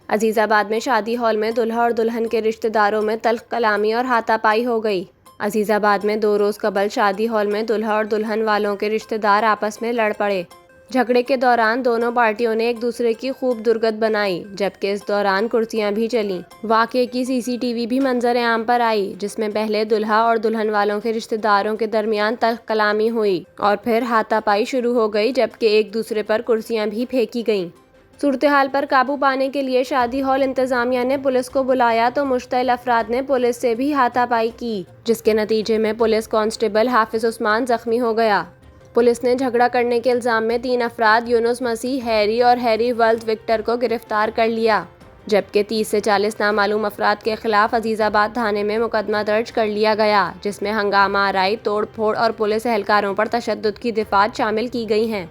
अजीज़ाबाद में शादी हॉल में दुल्हा और दुल्हन के रिश्तेदारों में तल्ख कलामी और हाथापाई हो गई। अजीज़ाबाद में 2 रोज़ कबल शादी हॉल में दुल्हा और दुल्हन वालों के रिश्तेदार आपस में लड़ पड़े। झगड़े के दौरान दोनों पार्टियों ने एक दूसरे की खूब दुर्गत बनाई, जबकि इस दौरान कुर्सियां भी चलीं। वाक़े की सीसीटीवी भी मंजर आम पर आई, जिसमें पहले दुल्हा और दुल्हन वालों के रिश्तेदारों के दरमियान तल्ख कलामी हुई और फिर हाथापाई शुरू हो गई, जबकि एक दूसरे पर कुर्सियां भी फेंकी गईं। सूरत हाल पर काबू पाने के लिए शादी हॉल इंतजामिया ने पुलिस को बुलाया तो मुश्तइल अफराद ने पुलिस से भी हाथापाई की, जिसके नतीजे में पुलिस कांस्टेबल हाफिज उस्मान जख्मी हो गया। पुलिस ने झगड़ा करने के इल्ज़ाम में 3 अफराद यूनुस मसीह, हैरी और हैरी वल्द विक्टर को गिरफ्तार कर लिया, जबकि 30 से 40 नामालूम अफराद के खिलाफ अजीज़ाबाद थाने में मुकदमा दर्ज कर लिया गया, जिसमें हंगामा आराई, तोड़ फोड़ और पुलिस एहलकारों पर तशद्दुद की दिफ़ात शामिल की गई हैं।